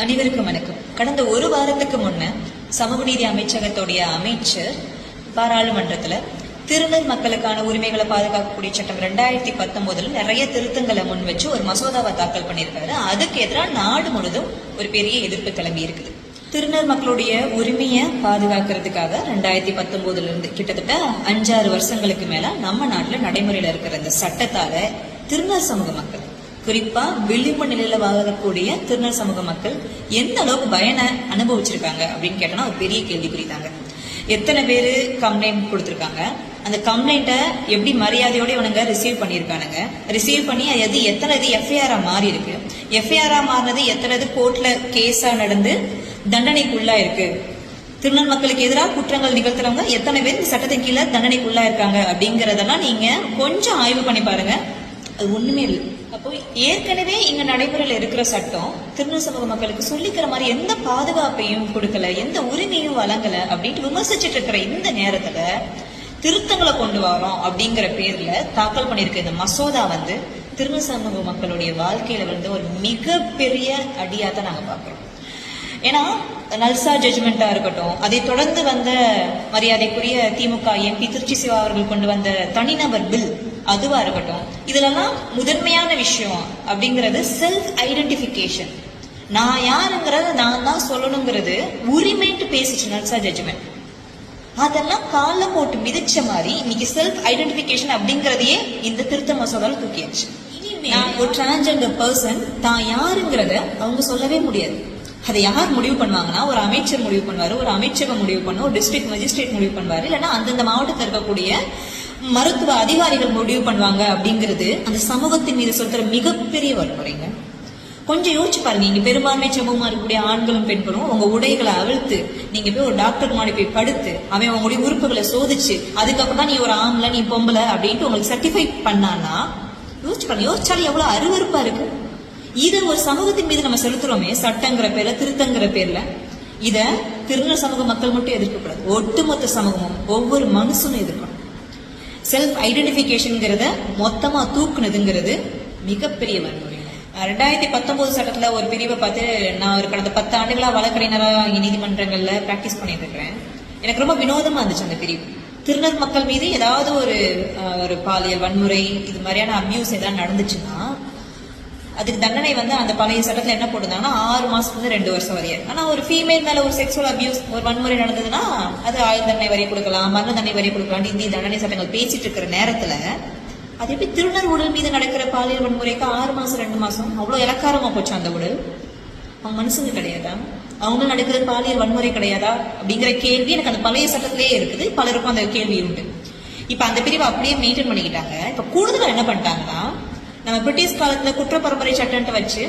அனைவருக்கும் வணக்கம். கடந்த ஒரு வாரத்துக்கு முன்ன சமூக நீதி அமைச்சகத்துடைய அமைச்சர் பாராளுமன்றத்துல திருநர் மக்களுக்கான உரிமைகளை பாதுகாக்கக்கூடிய சட்டம் 2019 நிறைய திருத்தங்களை முன் வச்சு ஒரு மசோதாவை தாக்கல் பண்ணியிருக்காரு. அதுக்கு எதிராக நாடு முழுதும் ஒரு பெரிய எதிர்ப்பு கிளம்பி இருக்குது. திருநர் மக்களுடைய உரிமையை பாதுகாக்கிறதுக்காக 2019 இருந்து கிட்டத்தட்ட 5-6 வருஷங்களுக்கு மேல நம்ம நாட்டுல நடைமுறையில இருக்கிற இந்த சட்டத்தால திருநர் சமூக மக்கள், குறிப்பா விளிம்பு நிலையில வாழக்கூடிய திருநர் சமூக மக்கள் எந்த அளவுக்கு பயனை அனுபவிச்சிருக்காங்க அப்படின்னு கேட்டோம்னா ஒரு பெரிய கேள்விக்குறித்தாங்க. எத்தனை பேரு கம்ப்ளைண்ட் கொடுத்திருக்காங்க, அந்த கம்ப்ளைண்ட்டை எப்படி மரியாதையோட இவனுங்க ரிசீவ் பண்ணியிருக்கானுங்க, ரிசீவ் பண்ணி அது எத்தனை எஃப்ஐஆரா மாறி இருக்கு, எஃப்ஐஆரா மாறினது எத்தனை கோர்ட்ல கேஸா நடந்து தண்டனைக்குள்ளா இருக்கு, திருநர் மக்களுக்கு எதிராக குற்றங்கள் நிகழ்த்துறவங்க எத்தனை பேர் இந்த சட்டத்தின் கீழே தண்டனைக்குள்ளா இருக்காங்க அப்படிங்கறதெல்லாம் நீங்க கொஞ்சம் ஆய்வு பண்ணி பாருங்க. அது ஒண்ணுமே இல்லை. அப்போ ஏற்கனவே இங்க நடைமுறையில இருக்கிற சட்டம் திருநர் சமூக மக்களுக்கு சொல்லிக்கிற மாதிரி எந்த பாதுகாப்பையும் கொடுக்கல, எந்த உரிமையும் வழங்கல அப்படின்ட்டு விமர்சிச்சுட்டு இருக்கிற இந்த நேரத்துல திருத்தங்களை கொண்டு வரோம் அப்படிங்கிற பேர்ல தாக்கல் பண்ணிருக்க இந்த மசோதா திருநர் சமூக மக்களுடைய வாழ்க்கையில ஒரு மிகப்பெரிய அடியா தான் நாங்க பாக்குறோம். ஏன்னா நல்சா ஜட்ஜ்மெண்டா இருக்கட்டும், அதை தொடர்ந்து வந்த மரியாதைக்குரிய திமுக எம்பி திருச்சி சிவா அவர்கள் கொண்டு வந்த தனிநபர் பில் அதுவா இருக்கட்டும், இதுலலாம் முதன்மையான விஷயம் அப்படிங்கிறது செல்ஃப் ஐடென்டிபிகேஷன். நான் யாருங்கிறத நான் தான் சொல்லணுங்கிறது உரிமைட்டு பேசிச்சு நல்சா ஜட்ஜ்மெண்ட். அதெல்லாம் கால போட்டு மிதிச்ச மாதிரி இன்னைக்கு செல்ஃப் ஐடென்டிபிகேஷன் அப்படிங்கறதையே இந்த திருத்த மசோதால தூக்கியாச்சு. ஒரு டிரான்ஸ்ஜெண்டர் பர்சன் தான் யாருங்கிறத அவங்க சொல்லவே முடியாது. அதை யார் முடிவு பண்ணுவாங்கன்னா ஒரு அமைச்சர் முடிவு பண்ணுவாரு, ஒரு அமைச்சகம் முடிவு பண்ணும், ஒரு டிஸ்ட்ரிக்ட் மஜிஸ்ட்ரேட் முடிவு பண்ணுவாரு, இல்லைன்னா அந்தந்த மாவட்டத்தில் இருக்கக்கூடிய மருத்துவ அதிகாரிகள் முடிவு பண்ணுவாங்க. அப்படிங்கிறது அந்த சமூகத்தின் மீது சொல்ற மிகப்பெரிய வன்முறைங்க. கொஞ்சம் யோசிச்சு பாருங்க, இங்க பெரும்பான்மை சமூகமா இருக்கக்கூடிய ஆண்களும் பெண்களும் உங்க உடைகளை அவிழ்த்து நீங்க போய் ஒரு டாக்டர் முன்னாடி போய் படுத்து அவன் உங்களுடைய உறுப்புகளை சோதிச்சு அதுக்கப்புறம் தான் நீ ஒரு ஆம்பளை நீ பொம்பளை அப்படின்ட்டு உங்களுக்கு சர்டிஃபை பண்ணானா யோசிச்சு பாருங்க. யோசிச்சாலும் எவ்வளவு அருவருப்பா இருக்கு. இதை ஒரு சமூகத்தின் மீது நம்ம செலுத்துறோமே சட்டங்கிற பேர்ல, திருத்தங்கிற பேர்ல, இத திருநர் சமூக மக்கள் மட்டும் எதிர்க்கக்கூடாது, ஒட்டுமொத்த சமூகமும் ஒவ்வொரு மனுஷனும் எதிர்க்கணும். செல்ஃப் ஐடென்டிபிகேஷன்ங்கிறத மொத்தமா தூக்குனதுங்கிறது மிகப்பெரிய வன்முறை. 2019 சட்டத்துல ஒரு பிரிவை பார்த்து நான் ஒரு கடந்த 10 ஆண்டுகளா வழக்கறிஞரா நீதிமன்றங்கள்ல பிராக்டிஸ் பண்ணிட்டு இருக்கிறேன். எனக்கு ரொம்ப வினோதமா இருந்துச்சு அந்த பிரிவு. திருநர் மக்கள் மீது ஏதாவது ஒரு பாலியல் வன்முறை இது மாதிரியான அபியூஸ் ஏதாவது நடந்துச்சுன்னா அதுக்கு தண்டனை அந்த பழைய சட்டத்துல என்ன போட்டுருந்தாங்கன்னா 6 மாசத்துல 2 வருஷம் வரைய. ஆனா ஒரு ஃபீமேல் மேல ஒரு செக்ஷுவல் அபியூஸ் ஒரு வன்முறை நடந்ததுன்னா அது ஆயுள் தண்டனை வரைய கொடுக்கலாம், மரண தண்டனை வரைய கொடுக்கலாம். இந்திய தண்டனை சட்டங்கள் பேசிட்டு இருக்கிற நேரத்துல அது எப்படி திருநர் உடல் மீது நடக்கிற பாலியல் வன்முறைக்கு 6 மாசம் 2 மாசம் அவ்வளவு இலக்காரமா போச்சு? அந்த உடல் அவங்க மனுஷங்க கிடையாதா? அவங்க நடக்கிறது பாலியல் வன்முறை கிடையாதா அப்படிங்கிற கேள்வி எனக்கு அந்த பழைய சட்டத்திலேயே இருக்குது. பலருக்கும் அந்த கேள்வி உண்டு. இப்ப அந்த பிரிவை அப்படியே மெயின்டைன் பண்ணிக்கிட்டாங்க. இப்ப கூடுதலா என்ன பண்ணிட்டாங்கன்னா, நம்ம பிரிட்டிஷ் காலத்துல குற்ற பரம்பரை சட்டத்தை வச்சு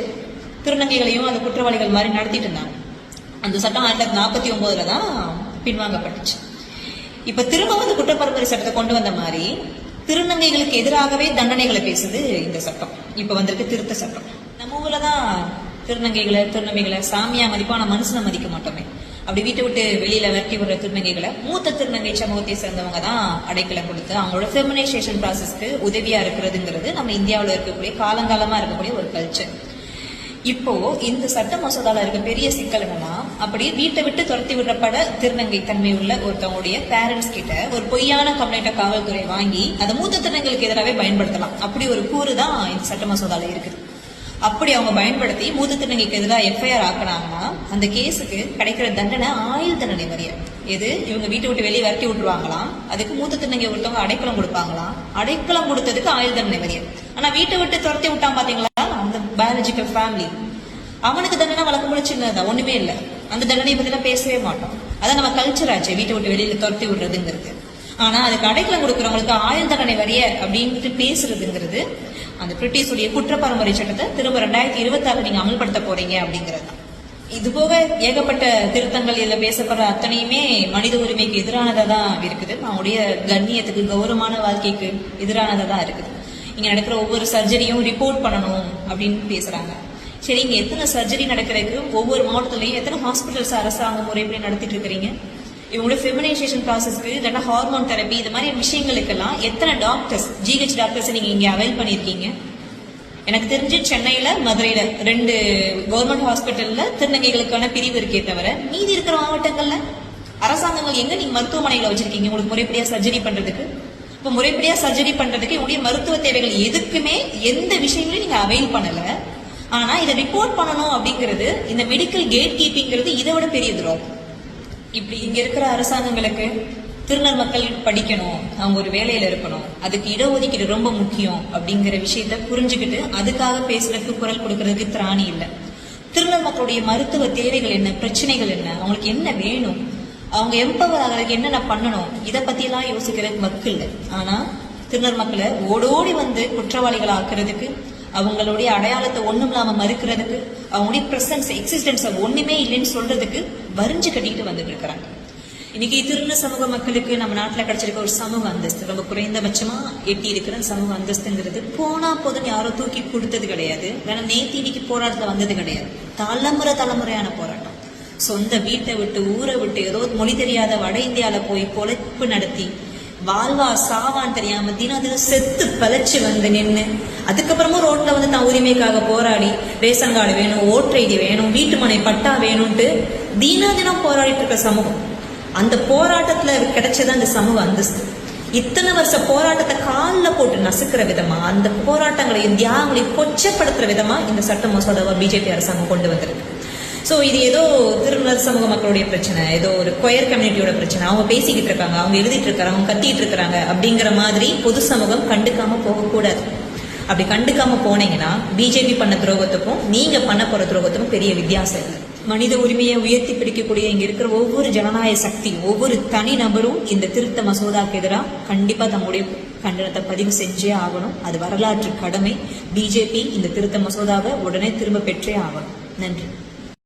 திருநங்கைகளையும் அந்த குற்றவாளிகள் மாதிரி நடத்திட்டு இருந்தாங்க. அந்த சட்டம் 1949 தான் பின்வாங்கப்பட்டுச்சு. இப்ப திரும்ப குற்ற பரம்பரை சட்டத்தை கொண்டு வந்த மாதிரி திருநங்கைகளுக்கு எதிராகவே தண்டனைகளை பேசுது இந்த சட்டம். இப்ப வந்திருக்கு திருத்த சட்டம். நம்ம ஊர்லதான் திருநங்கைகளை சாமியா மதிப்பான மனுஷனை மதிக்க மாட்டோமே. அப்படி வீட்டை விட்டு வெளியில விரட்டி விடுற திருநங்கைகளை மூத்த திருநங்கை சமூகத்தை சேர்ந்தவங்க தான் அடைக்கலம் கொடுத்து அவங்களோட ஃபெமினைசேஷன் ப்ராசஸ்க்கு உதவியா இருக்கிறதுங்கிறது நம்ம இந்தியாவில் இருக்கக்கூடிய காலங்காலமா இருக்கக்கூடிய ஒரு கல்ச்சர். இப்போ இந்த சட்ட மசோதால இருக்க பெரிய சிக்கல் என்னன்னா, அப்படி வீட்டை விட்டு துரத்தி விடப்பட திருநங்கை தன்மை உள்ள ஒருத்தவங்களுடைய பேரண்ட்ஸ் கிட்ட ஒரு பொய்யான கம்ப்ளைண்ட்டை காவல்துறை வாங்கி அதை மூத்த திருநங்கைகளுக்கு எதிராகவே பயன்படுத்தலாம். அப்படி ஒரு கூறு தான் இந்த சட்ட மசோதால இருக்குது. அப்படி அவங்க பயன்படுத்தி மூத்த திருநங்கைக்கு எதிராக எஃப்ஐஆர் ஆக்கினாங்கன்னா அந்த கேஸுக்கு கிடைக்கிற தண்டனை ஆயுள் தண்டனை வரைய. எது இவங்க வீட்டை விட்டு வெளியே விரட்டி விட்டுருவாங்களாம், அதுக்கு மூத்த திருநங்கை ஒருத்தவங்க அடைக்கலம் கொடுப்பாங்களாம், அடைக்கலம் கொடுத்ததுக்கு ஆயுள் தண்டனை வரைய. ஆனா வீட்டை விட்டு துரத்தி விட்டான் பாத்தீங்களா அந்த பயாலஜிக்கல் ஃபேமிலி, அவனுக்கு தண்டனை வழக்கம் போல சின்னதா ஒண்ணுமே இல்லை. அந்த தண்டனையை பத்தி எல்லாம் பேசவே மாட்டோம். அதான் நம்ம கல்ச்சர் ஆச்சு வீட்டை விட்டு வெளியில துரத்தி விடுறதுங்கிறது. ஆனா அதுக்கு அடைக்கலம் கொடுக்கறவங்களுக்கு ஆயுள் தண்டனை வரைய அப்படின்ட்டு பேசுறதுங்கிறது அந்த பிரிட்டிஷுடைய குற்ற பரம்பரை சட்டத்தை திரும்ப 2026 நீங்க அமல்படுத்த போறீங்க அப்படிங்கிறது. இது போக ஏகப்பட்ட திருத்தங்கள் இதுல பேசப்படுற அத்தனையுமே மனித உரிமைக்கு எதிரானதா தான் இருக்குது. நம்முடைய கண்ணியத்துக்கு கௌரவமான வாழ்க்கைக்கு எதிரானதா தான் இருக்குது. இங்க நடக்கிற ஒவ்வொரு சர்ஜரியும் ரிப்போர்ட் பண்ணணும் அப்படின்னு பேசுறாங்க. சரி, இங்க எத்தனை சர்ஜரி நடக்கிறதுக்கு ஒவ்வொரு மாவட்டத்திலையும் எத்தனை ஹாஸ்பிட்டல்ஸ் அரசாங்க முறைப்படி நடத்திட்டு இருக்கிறீங்க? இவங்களோட ஃபெமினைசேஷன் ப்ராசஸ்க்கு இல்லைன்னா ஹார்மோன் தெரப்பி இது மாதிரி விஷயங்களுக்கெல்லாம் எத்தனை டாக்டர்ஸ் ஜிஹெச் டாக்டர்ஸ் நீங்க இங்க அவைல் பண்ணிருக்கீங்க? எனக்கு தெரிஞ்சு சென்னையில மதுரையில 2 கவர்மெண்ட் ஹாஸ்பிட்டல்ல திருநங்கைகளுக்கான பிரிவு இருக்கே தவிர மீதி இருக்கிற மாவட்டங்கள்ல அரசாங்கங்கள் எங்க நீங்க மருத்துவமனைகளை வச்சிருக்கீங்க உங்களுக்கு முறைப்படியா சர்ஜரி பண்றதுக்கு? இப்ப முறைப்படியா சர்ஜரி பண்றதுக்கு உங்களுடைய மருத்துவ தேவைகள் எதுக்குமே எந்த விஷயங்களையும் நீங்க அவைல் பண்ணல. ஆனா இதை ரிப்போர்ட் பண்ணணும் அப்படிங்கிறது, இந்த மெடிக்கல் கேட் கீப்பிங்கிறது இதை விட பெரிய துரோகம். இப்படி இங்க இருக்கிற அரசாங்கங்களுக்கு திருநர் மக்கள் படிக்கணும், அவங்க ஒரு வேலையில இருக்கணும், அதுக்கு இடஒதுக்கீடு ரொம்ப முக்கியம் அப்படிங்கிற விஷயத்த புரிஞ்சுக்கிட்டு அதுக்காக பேசுறதுக்கு குரல் கொடுக்கறதுக்கு திராணி இல்லை. திருநர் மக்களுடைய மருத்துவ தேவைகள் என்ன, பிரச்சனைகள் என்ன, அவங்களுக்கு என்ன வேணும், அவங்க எம்பவர் ஆகிறதுக்கு என்னென்ன பண்ணணும், இதை பத்தி எல்லாம் யோசிக்கிறதுக்கு வக்கு இல்லை. ஆனா திருநர் மக்களை ஓடோடி வந்து குற்றவாளிகளை ஆக்குறதுக்கு, அவங்களுடைய அடையாளத்தை ஒண்ணும் இல்லாம மறுக்கிறதுக்கு, அவங்களுடைய பிரசன்ஸ் எக்ஸிஸ்டன்ஸ் ஒண்ணுமே இல்லைன்னு சொல்றதுக்கு வரிஞ்சு கட்டிட்டு வந்துட்டு இருக்கிறாங்க. இன்னைக்கு திருந சமூக மக்களுக்கு நம்ம நாட்டுல கிடைச்சிருக்க ஒரு சமூக அந்தஸ்து, ரொம்ப குறைந்தபட்சமா எட்டி இருக்கிற சமூக அந்தஸ்துங்கிறது போனா போதும் யாரோ தூக்கி கொடுத்தது கிடையாது, வேணா நேத்திக்கு போராட்டத்துல வந்தது கிடையாது. தலைமுறையான போராட்டம். சொந்த வீட்டை விட்டு ஊரை விட்டு ஏதோ மொழி தெரியாத வட இந்தியால போய் பொழைப்பு நடத்தி வாழ்வா சாவான்னு தெரியாம தினம் செத்து பழச்சு வந்து நின்று அதுக்கப்புறமும் ரோட்ல வந்து தான் உரிமைக்காக போராடி ரேஷன் கார்டு வேணும், ஓட்டர் ஐடி வேணும், வீட்டு மனை பட்டா வேணும்ட்டு தினம் போராடிட்டு இருக்க சமூகம். அந்த போராட்டத்துல கிடைச்சதான் இந்த சமூக அந்தஸ்து. இத்தனை வருஷ போராட்டத்தை காலில் போட்டு நசுக்கிற விதமா, அந்த போராட்டங்களையும் தியாகங்களையும் கொச்சப்படுத்துற விதமா இந்த சட்ட மசோதாவை பிஜேபி அரசாங்கம் கொண்டு வந்திருக்கு. சோ இது ஏதோ திருநர் சமூக மக்களுடைய பிரச்சனை, ஏதோ ஒரு கொயர் கம்யூனிட்டியோட பிரச்சனை, அவங்க பேசிக்கிட்டு இருக்காங்க, அவங்க எழுதிட்டு இருக்காங்க, அவங்க கத்திட்டு இருக்கிறாங்க அப்படிங்கிற மாதிரி பொது சமூகம் கண்டுக்காம போகக்கூடாது. அப்படி கண்டுக்காம போனீங்கன்னா பிஜேபி பண்ண துரோகத்துக்கும் நீங்க பண்ண போற துரோகத்துக்கும் பெரிய வித்தியாசம் இல்லை. மனித உரிமையை உயர்த்தி பிடிக்கக்கூடிய இங்க இருக்கிற ஒவ்வொரு ஜனநாயக சக்தி, ஒவ்வொரு தனி நபரும் இந்த திருத்த மசோதாக்கு எதிராக கண்டிப்பா தம்முடைய கண்டனத்தை பதிவு செஞ்சே ஆகணும். அது வரலாற்று கடமை. பிஜேபி இந்த திருத்த மசோதாவை உடனே திரும்ப பெற்றே ஆகணும். நன்றி.